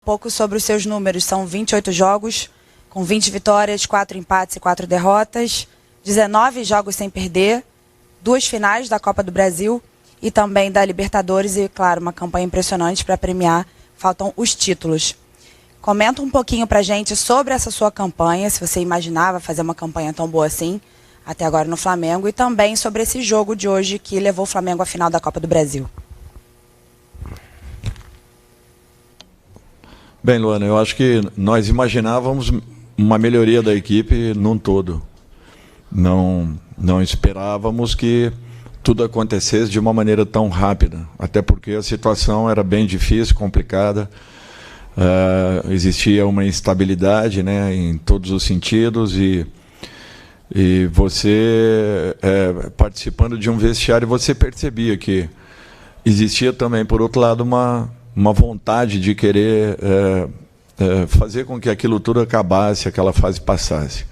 pouco sobre os seus números. São 28 jogos, com 20 vitórias, 4 empates e 4 derrotas, 19 jogos sem perder, 2 finais da Copa do Brasil e também da Libertadores e, claro, uma campanha impressionante para premiar. Faltam os títulos. Comenta um pouquinho pra gente sobre essa sua campanha, se você imaginava fazer uma campanha tão boa assim, até agora no Flamengo, e também sobre esse jogo de hoje que levou o Flamengo à final da Copa do Brasil. Bem, Luana, eu acho que nós imaginávamos uma melhoria da equipe num todo. Não esperávamos que tudo acontecesse de uma maneira tão rápida, até porque a situação era bem difícil, complicada, existia uma instabilidade, né, em todos os sentidos, e você, participando de um vestiário, você percebia que existia também, por outro lado, uma vontade de querer fazer com que aquilo tudo acabasse, aquela fase passasse.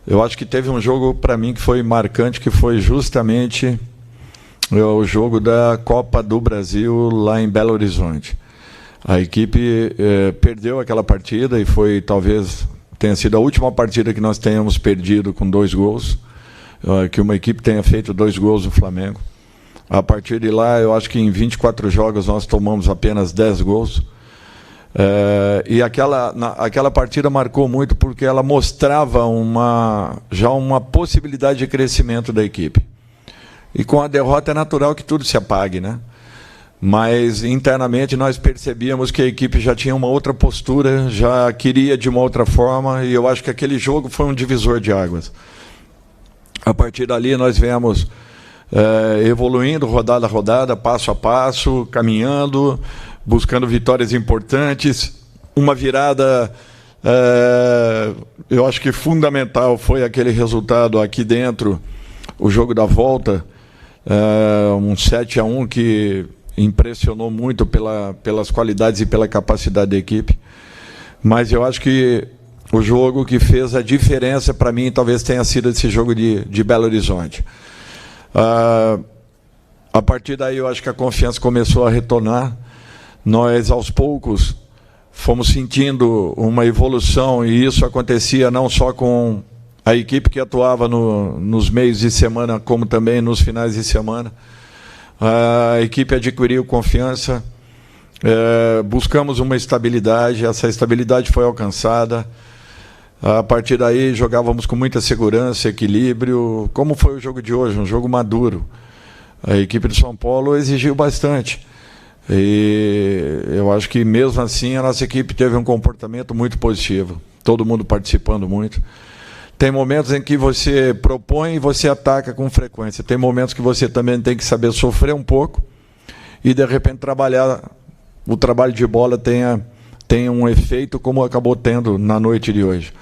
Eu acho que teve um jogo, para mim, que foi marcante, que foi justamente o jogo da Copa do Brasil lá em Belo Horizonte. A equipe perdeu aquela partida e foi, talvez, tenha sido a última partida que nós tenhamos perdido com 2 gols, que uma equipe tenha feito 2 gols no Flamengo. A partir de lá, eu acho que em 24 jogos nós tomamos apenas 10 gols. E aquela partida marcou muito porque ela mostrava já uma possibilidade de crescimento da equipe. E com a derrota é natural que tudo se apague, né? Mas internamente nós percebíamos que a equipe já tinha uma outra postura, já queria de uma outra forma, e eu acho que aquele jogo foi um divisor de águas. A partir dali nós viemos evoluindo rodada a rodada, passo a passo, caminhando, buscando vitórias importantes. Uma virada, eu acho que fundamental, foi aquele resultado aqui dentro, o jogo da volta, um 7-1 que impressionou muito pelas qualidades e pela capacidade da equipe. Mas eu acho que o jogo que fez a diferença para mim talvez tenha sido esse jogo de Belo Horizonte. A partir daí eu acho que a confiança começou a retornar. Nós, aos poucos, fomos sentindo uma evolução, e isso acontecia não só com a equipe que atuava nos meios de semana, como também nos finais de semana. A equipe adquiriu confiança, buscamos uma estabilidade, essa estabilidade foi alcançada. A partir daí jogávamos com muita segurança, equilíbrio, como foi o jogo de hoje, um jogo maduro. A equipe do São Paulo exigiu bastante. E eu acho que mesmo assim a nossa equipe teve um comportamento muito positivo, todo mundo participando muito. Tem momentos em que você propõe e você ataca com frequência, tem momentos que você também tem que saber sofrer um pouco e de repente o trabalho de bola tenha um efeito como acabou tendo na noite de hoje.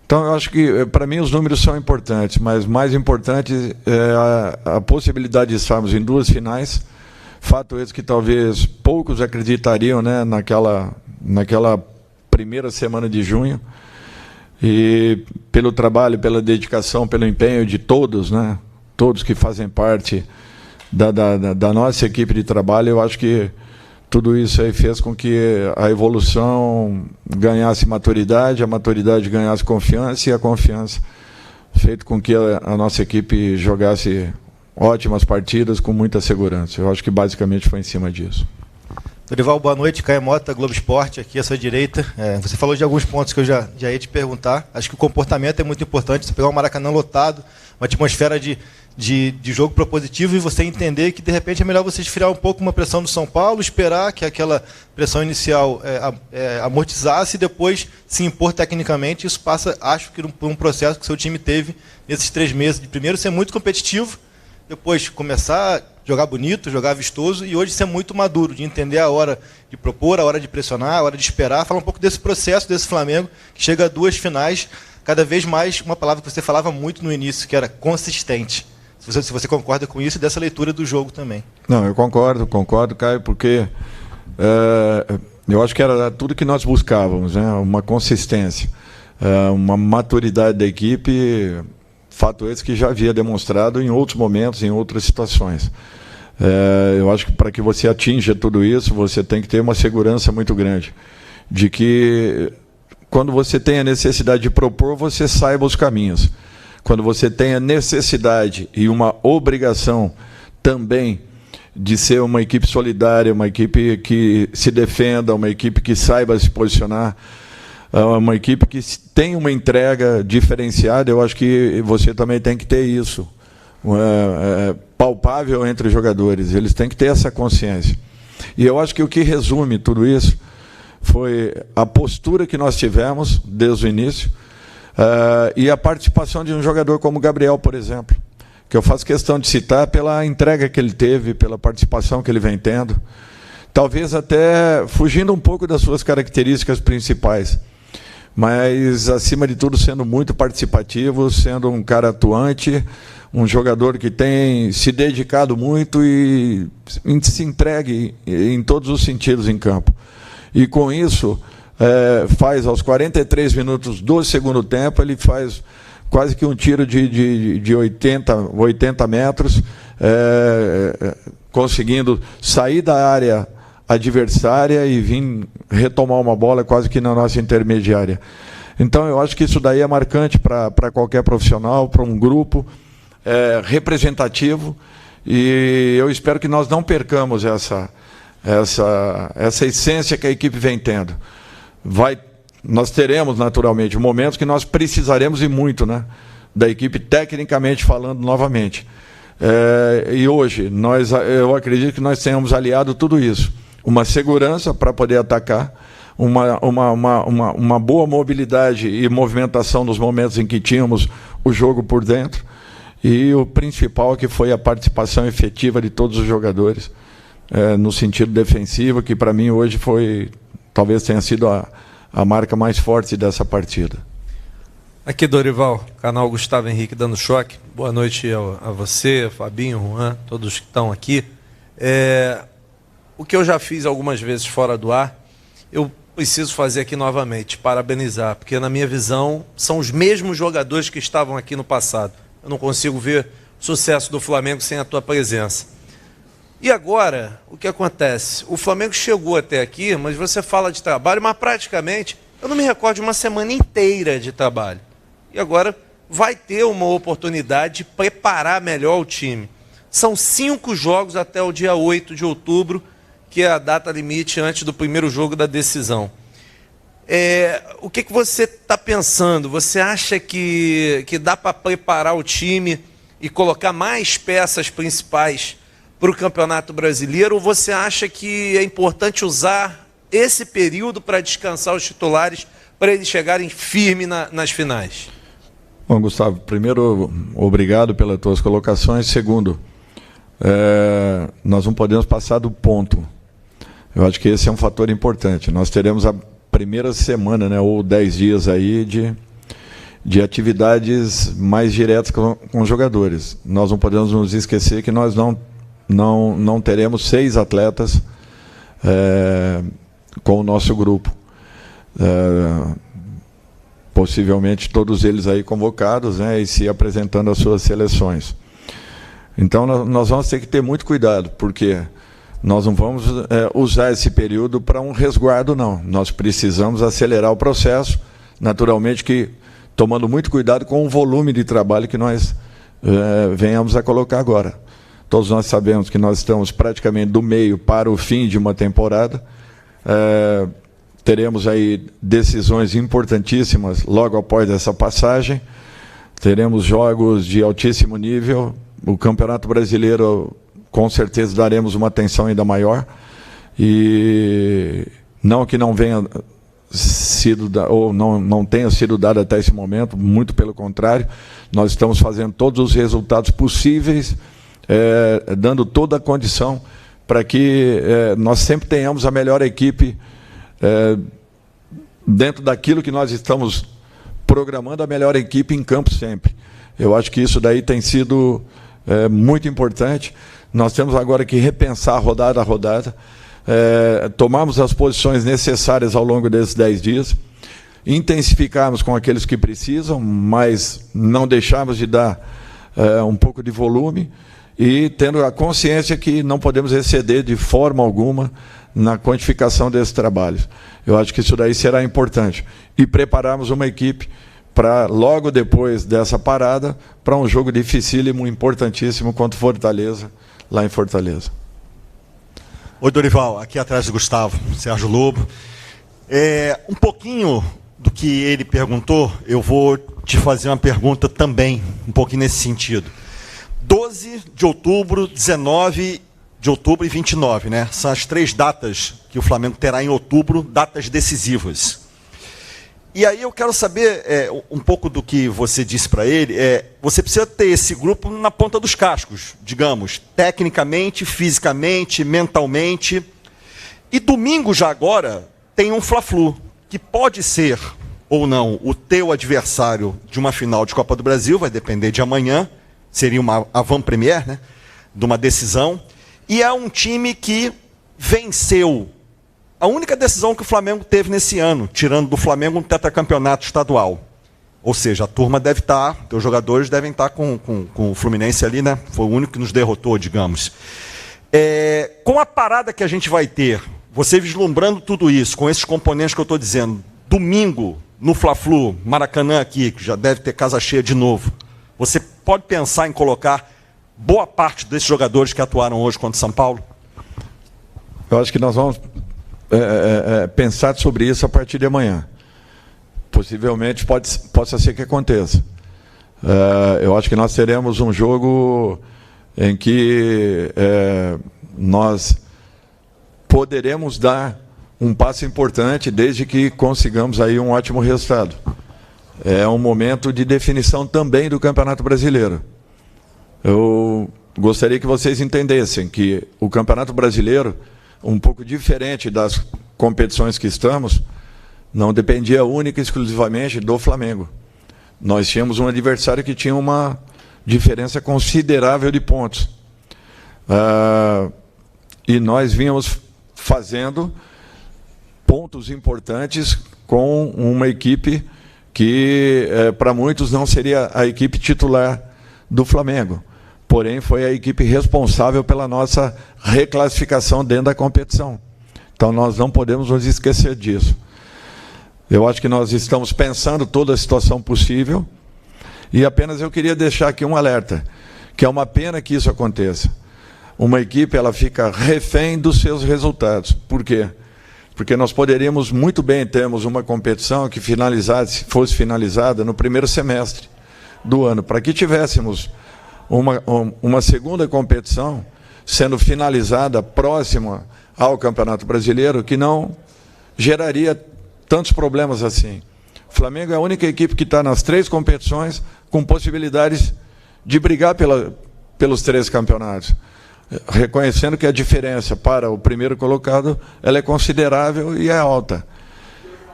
Então eu acho que para mim os números são importantes, mas mais importante é a possibilidade de estarmos em 2 finais. Fato esse que talvez poucos acreditariam, né, naquela primeira semana de junho. E pelo trabalho, pela dedicação, pelo empenho de todos, né, todos que fazem parte da nossa equipe de trabalho, eu acho que tudo isso aí fez com que a evolução ganhasse maturidade, a maturidade ganhasse confiança, e a confiança fez com que a nossa equipe jogasse ótimas partidas com muita segurança. Eu acho que basicamente foi em cima disso. Dorival, boa noite. Caio Mota, Globo Esporte, aqui à sua direita. Você falou de alguns pontos que eu já ia te perguntar. Acho que o comportamento é muito importante. Você pegar um Maracanã lotado, uma atmosfera de jogo propositivo, e você entender que, de repente, é melhor você esfriar um pouco uma pressão do São Paulo, esperar que aquela pressão inicial amortizasse e depois se impor tecnicamente. Isso passa, acho que, por um processo que o seu time teve nesses 3 meses. De primeiro ser muito competitivo, depois começar a jogar bonito, jogar vistoso, e hoje ser muito maduro, de entender a hora de propor, a hora de pressionar, a hora de esperar. Fala um pouco desse processo, desse Flamengo, que chega a 2 finais, cada vez mais, uma palavra que você falava muito no início, que era consistente. Se você concorda com isso, e dessa leitura do jogo também. Não, eu concordo, Caio, porque eu acho que era tudo que nós buscávamos, né? Uma consistência, uma maturidade da equipe. Fato esse que já havia demonstrado em outros momentos, em outras situações. Eu acho que para que você atinja tudo isso, você tem que ter uma segurança muito grande de que, quando você tem a necessidade de propor, você saiba os caminhos. Quando você tem a necessidade e uma obrigação também de ser uma equipe solidária, uma equipe que se defenda, uma equipe que saiba se posicionar, uma equipe que tem uma entrega diferenciada, eu acho que você também tem que ter isso. Palpável entre os jogadores, eles têm que ter essa consciência. E eu acho que o que resume tudo isso foi a postura que nós tivemos desde o início, e a participação de um jogador como o Gabriel, por exemplo, que eu faço questão de citar pela entrega que ele teve, pela participação que ele vem tendo, talvez até fugindo um pouco das suas características principais, mas, acima de tudo, sendo muito participativo, sendo um cara atuante, um jogador que tem se dedicado muito e se entregue em todos os sentidos em campo. E, com isso, faz aos 43 minutos do segundo tempo, ele faz quase que um tiro de 80 metros, conseguindo sair da área adversária e vir retomar uma bola quase que na nossa intermediária. Então, eu acho que isso daí é marcante para qualquer profissional, para um grupo representativo, e eu espero que nós não percamos essa essência que a equipe vem tendo. Nós teremos, naturalmente, momentos que nós precisaremos, e muito, né, da equipe, tecnicamente falando, novamente. E hoje, eu acredito que nós tenhamos aliado tudo isso. Uma segurança para poder atacar, uma boa mobilidade e movimentação nos momentos em que tínhamos o jogo por dentro, e o principal, que foi a participação efetiva de todos os jogadores, no sentido defensivo, que para mim hoje talvez tenha sido a marca mais forte dessa partida. Aqui, Dorival, canal Gustavo Henrique dando choque. Boa noite a você, Fabinho, Juan, todos que estão aqui. O que eu já fiz algumas vezes fora do ar, eu preciso fazer aqui novamente, parabenizar, porque, na minha visão, são os mesmos jogadores que estavam aqui no passado. Eu não consigo ver o sucesso do Flamengo sem a tua presença. E agora, o que acontece? O Flamengo chegou até aqui, mas você fala de trabalho, mas praticamente, eu não me recordo de uma semana inteira de trabalho. E agora vai ter uma oportunidade de preparar melhor o time. São 5 jogos até o dia 8 de outubro, que é a data limite antes do primeiro jogo da decisão. O que você está pensando? Você acha que dá para preparar o time e colocar mais peças principais para o Campeonato Brasileiro, ou você acha que é importante usar esse período para descansar os titulares, para eles chegarem firmes nas finais? Bom, Gustavo, primeiro, obrigado pelas tuas colocações. Segundo, nós não podemos passar do ponto. Eu acho que esse é um fator importante. Nós teremos a primeira semana, né, ou 10 dias aí de atividades mais diretas com os jogadores. Nós não podemos nos esquecer que nós não teremos 6 atletas com o nosso grupo. Possivelmente todos eles aí convocados, né, e se apresentando às suas seleções. Então, nós vamos ter que ter muito cuidado, porque nós não vamos usar esse período para um resguardo, não. Nós precisamos acelerar o processo, naturalmente que tomando muito cuidado com o volume de trabalho que nós venhamos a colocar agora. Todos nós sabemos que nós estamos praticamente do meio para o fim de uma temporada. Teremos aí decisões importantíssimas logo após essa passagem. Teremos jogos de altíssimo nível. O Campeonato Brasileiro, com certeza, daremos uma atenção ainda maior. E não que não venha sido ou não tenha sido dado até esse momento, muito pelo contrário, nós estamos fazendo todos os resultados possíveis, dando toda a condição para que nós sempre tenhamos a melhor equipe dentro daquilo que nós estamos programando, a melhor equipe em campo sempre. Eu acho que isso daí tem sido muito importante. Nós temos agora que repensar rodada a rodada, tomarmos as posições necessárias ao longo desses 10 dias, intensificarmos com aqueles que precisam, mas não deixarmos de dar um pouco de volume e tendo a consciência que não podemos exceder de forma alguma na quantificação desses trabalhos. Eu acho que isso daí será importante. E prepararmos uma equipe para, logo depois dessa parada, para um jogo dificílimo, importantíssimo, contra o Fortaleza, lá em Fortaleza. Oi, Dorival, aqui atrás do Gustavo, Sérgio Lobo. Um pouquinho do que ele perguntou, eu vou te fazer uma pergunta também, um pouquinho nesse sentido. 12 de outubro, 19 de outubro e 29, né? São as 3 datas que o Flamengo terá em outubro, datas decisivas. E aí eu quero saber um pouco do que você disse para ele. Você precisa ter esse grupo na ponta dos cascos, digamos, tecnicamente, fisicamente, mentalmente. E domingo já agora tem um Fla-Flu, que pode ser ou não o teu adversário de uma final de Copa do Brasil, vai depender de amanhã, seria uma avant-première, né, de uma decisão. E é um time que venceu a única decisão que o Flamengo teve nesse ano, tirando do Flamengo um tetracampeonato estadual. Ou seja, a turma deve estar, os jogadores devem estar com o Fluminense ali, né? Foi o único que nos derrotou, digamos. Com a parada que a gente vai ter, você vislumbrando tudo isso, com esses componentes que eu estou dizendo, domingo, no Fla-Flu, Maracanã aqui, que já deve ter casa cheia de novo, você pode pensar em colocar boa parte desses jogadores que atuaram hoje contra o São Paulo? Eu acho que nós vamos pensar sobre isso a partir de amanhã. Possivelmente possa ser que aconteça. Eu acho que nós teremos um jogo em que nós poderemos dar um passo importante desde que consigamos aí um ótimo resultado. É um momento de definição também do Campeonato Brasileiro. Eu gostaria que vocês entendessem que o Campeonato Brasileiro, um pouco diferente das competições que estamos, não dependia única e exclusivamente do Flamengo. Nós tínhamos um adversário que tinha uma diferença considerável de pontos. E nós vínhamos fazendo pontos importantes com uma equipe que, para muitos, não seria a equipe titular do Flamengo. Porém, foi a equipe responsável pela nossa reclassificação dentro da competição. Então, nós não podemos nos esquecer disso. Eu acho que nós estamos pensando toda a situação possível e apenas eu queria deixar aqui um alerta, que é uma pena que isso aconteça. Uma equipe, ela fica refém dos seus resultados. Por quê? Porque nós poderíamos muito bem termos uma competição que fosse finalizada no primeiro semestre do ano, para que tivéssemos uma segunda competição sendo finalizada próxima ao Campeonato Brasileiro, que não geraria tantos problemas assim. O Flamengo é a única equipe que está nas 3 competições com possibilidades de brigar pelos 3 campeonatos, reconhecendo que a diferença para o primeiro colocado ela é considerável e é alta.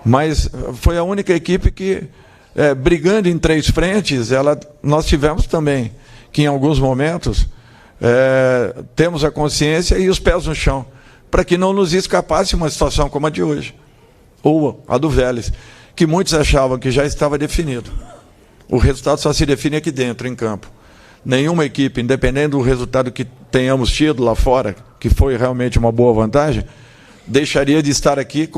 Mas foi a única equipe que, brigando em 3 frentes, nós tivemos também que em alguns momentos temos a consciência e os pés no chão, para que não nos escapasse uma situação como a de hoje, ou a do Vélez, que muitos achavam que já estava definido. O resultado só se define aqui dentro, em campo. Nenhuma equipe, independente do resultado que tenhamos tido lá fora, que foi realmente uma boa vantagem, deixaria de estar aqui,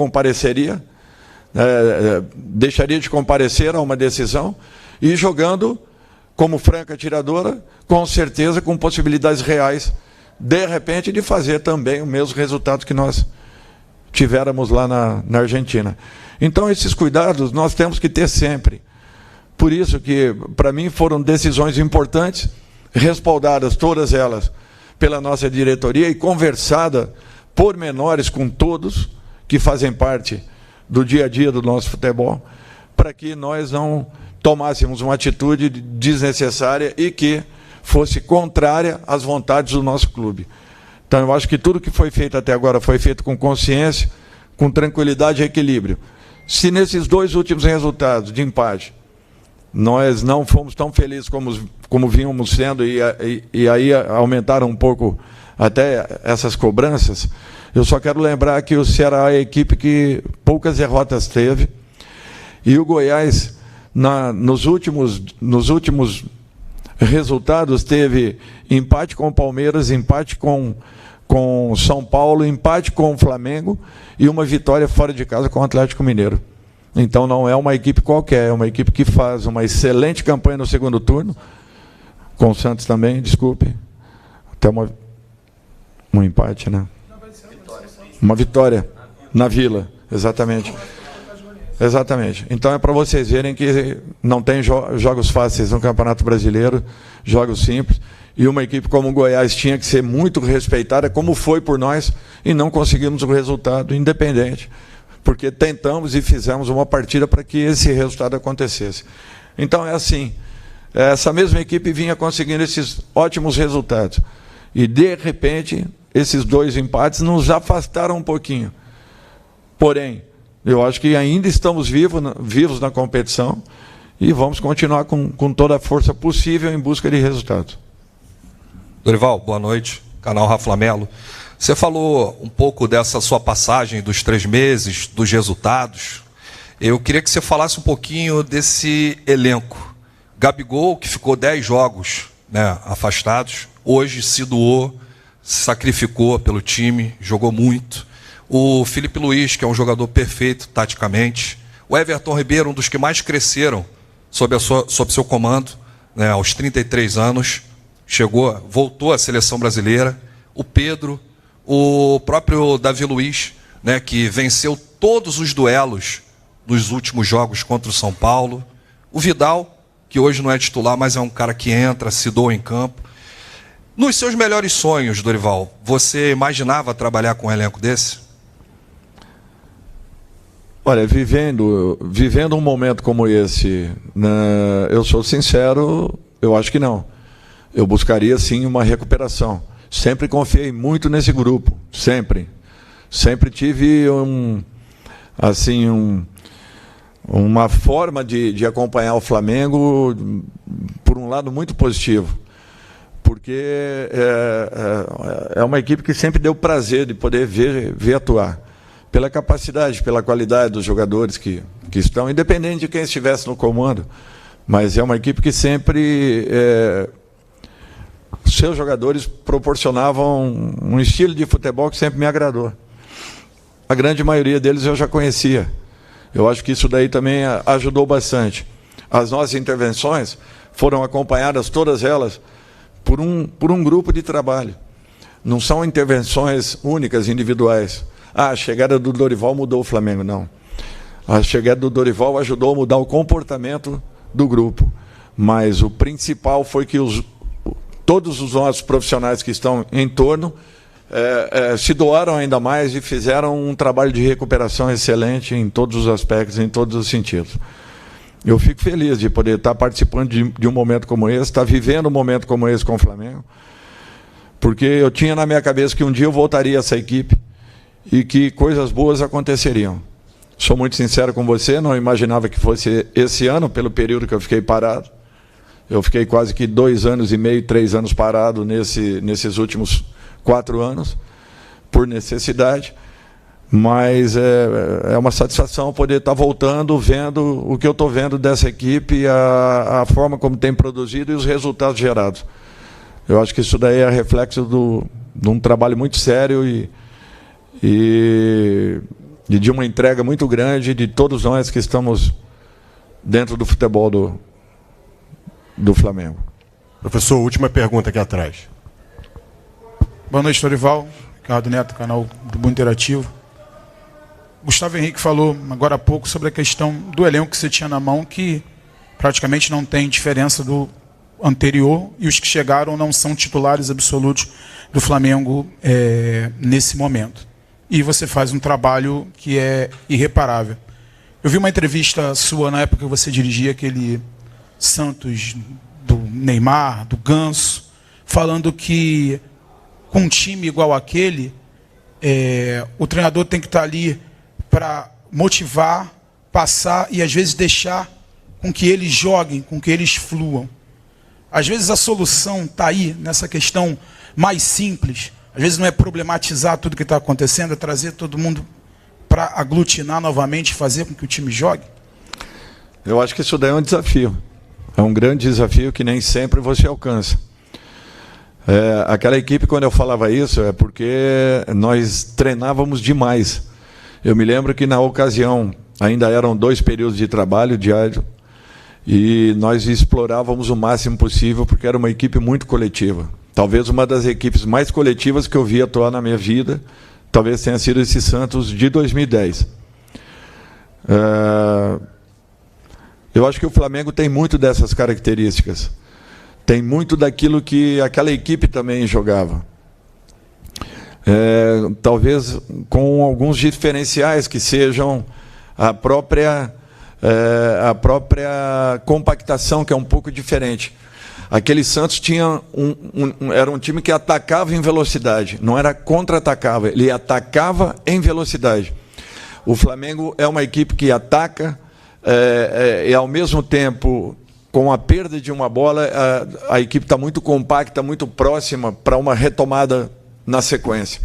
deixaria de comparecer a uma decisão e jogando como franca atiradora, com certeza com possibilidades reais, de repente, de fazer também o mesmo resultado que nós tivéramos lá na Argentina. Então, esses cuidados nós temos que ter sempre. Por isso que, para mim, foram decisões importantes, respaldadas todas elas pela nossa diretoria e conversada por menores com todos que fazem parte do dia a dia do nosso futebol, para que nós não tomássemos uma atitude desnecessária e que fosse contrária às vontades do nosso clube. Então, eu acho que tudo que foi feito até agora foi feito com consciência, com tranquilidade e equilíbrio. Se nesses 2 últimos resultados de empate nós não fomos tão felizes como vínhamos sendo e aí aumentaram um pouco até essas cobranças, eu só quero lembrar que o Ceará é a equipe que poucas derrotas teve e o Goiás, nos últimos resultados, teve empate com o Palmeiras, empate com São Paulo, empate com o Flamengo e uma vitória fora de casa com o Atlético Mineiro. Então não é uma equipe qualquer, é uma equipe que faz uma excelente campanha no segundo turno, com o Santos também, desculpe, até um empate, né? Uma vitória na Vila, exatamente. Exatamente. Então é para vocês verem que não tem jogos fáceis no Campeonato Brasileiro, jogos simples, e uma equipe como o Goiás tinha que ser muito respeitada, como foi por nós, e não conseguimos o resultado, independente, porque tentamos e fizemos uma partida para que esse resultado acontecesse. Então é assim, essa mesma equipe vinha conseguindo esses ótimos resultados, e de repente esses 2 empates nos afastaram um pouquinho. Porém, eu acho que ainda estamos vivos na competição e vamos continuar com toda a força possível em busca de resultados. Dorival, boa noite. Canal Rafa Melo. Você falou um pouco dessa sua passagem dos 3 meses, dos resultados. Eu queria que você falasse um pouquinho desse elenco. Gabigol, que ficou 10 jogos, né, afastados, hoje se doou, se sacrificou pelo time, jogou muito. O Felipe Luiz, que é um jogador perfeito taticamente. O Everton Ribeiro, um dos que mais cresceram sob seu comando, né, aos 33 anos, voltou à seleção brasileira. O Pedro, o próprio Davi Luiz, né, que venceu todos os duelos nos últimos jogos contra o São Paulo. O Vidal, que hoje não é titular, mas é um cara que entra, se doa em campo. Nos seus melhores sonhos, Dorival, você imaginava trabalhar com um elenco desse? Olha, vivendo um momento como esse, né, eu sou sincero, eu acho que não. Eu buscaria, sim, uma recuperação. Sempre confiei muito nesse grupo, sempre. Sempre tive uma forma de acompanhar o Flamengo, por um lado, muito positivo. Porque é uma equipe que sempre deu prazer de poder ver atuar. Pela capacidade, pela qualidade dos jogadores que estão, independente de quem estivesse no comando, mas é uma equipe que sempre, seus jogadores proporcionavam um estilo de futebol que sempre me agradou. A grande maioria deles eu já conhecia. Eu acho que isso daí também ajudou bastante. As nossas intervenções foram acompanhadas, todas elas, por um grupo de trabalho. Não são intervenções únicas, individuais. A chegada do Dorival mudou o Flamengo, não. A chegada do Dorival ajudou a mudar o comportamento do grupo. Mas o principal foi que todos os nossos profissionais que estão em torno se doaram ainda mais e fizeram um trabalho de recuperação excelente em todos os aspectos, em todos os sentidos. Eu fico feliz de poder estar participando de um momento como esse, estar vivendo um momento como esse com o Flamengo, porque eu tinha na minha cabeça que um dia eu voltaria a essa equipe e que coisas boas aconteceriam. Sou muito sincero com você, não imaginava que fosse esse ano, pelo período que eu fiquei parado. Eu fiquei quase que 2 anos e meio, 3 anos parado nesses últimos 4 anos, por necessidade, mas é uma satisfação poder estar voltando, vendo o que eu estou vendo dessa equipe, a forma como tem produzido e os resultados gerados. Eu acho que isso daí é reflexo de um trabalho muito sério e de uma entrega muito grande de todos nós que estamos dentro do futebol do Flamengo. Professor, última pergunta aqui atrás. Boa noite, Dorival. Ricardo Neto, canal Grupo Interativo. Gustavo Henrique falou agora há pouco sobre a questão do elenco que você tinha na mão, que praticamente não tem diferença do anterior, e os que chegaram não são titulares absolutos do Flamengo nesse momento. E você faz um trabalho que é irreparável. Eu vi uma entrevista sua na época que você dirigia aquele Santos do Neymar, do Ganso, falando que com um time igual aquele, o treinador tem que estar ali para motivar, passar e às vezes deixar com que eles joguem, com que eles fluam. Às vezes a solução está aí, nessa questão mais simples. Às vezes não é problematizar tudo que está acontecendo, é trazer todo mundo para aglutinar novamente, fazer com que o time jogue. Eu acho que isso daí é um desafio. É um grande desafio que nem sempre você alcança. Aquela equipe, quando eu falava isso, é porque nós treinávamos demais. Eu me lembro que, na ocasião, ainda eram 2 períodos de trabalho diário, e nós explorávamos o máximo possível, porque era uma equipe muito coletiva. Talvez uma das equipes mais coletivas que eu vi atuar na minha vida, talvez tenha sido esse Santos de 2010. Eu acho que o Flamengo tem muito dessas características. Tem muito daquilo que aquela equipe também jogava. Talvez com alguns diferenciais que sejam a própria compactação, que é um pouco diferente. Aquele Santos tinha era um time que atacava em velocidade, não era contra-atacava, ele atacava em velocidade. O Flamengo é uma equipe que ataca e, ao mesmo tempo, com a perda de uma bola, a equipe está muito compacta, muito próxima para uma retomada na sequência.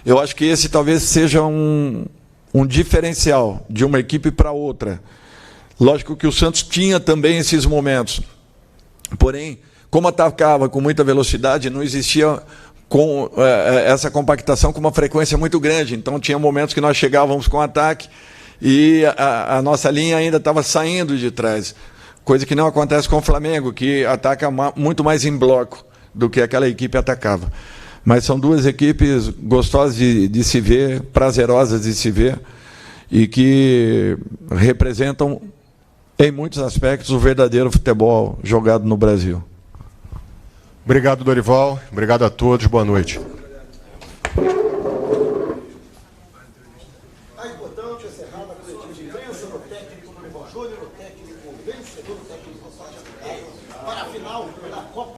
Eu acho que esse talvez seja um diferencial de uma equipe para outra. Lógico que o Santos tinha também esses momentos. Porém, como atacava com muita velocidade, não existia essa compactação com uma frequência muito grande. Então, tinha momentos que nós chegávamos com ataque e a nossa linha ainda estava saindo de trás. Coisa que não acontece com o Flamengo, que ataca muito mais em bloco do que aquela equipe atacava. Mas são 2 equipes gostosas de se ver, prazerosas de se ver, e que representam, em muitos aspectos, o verdadeiro futebol jogado no Brasil. Obrigado, Dorival. Obrigado a todos. Boa noite.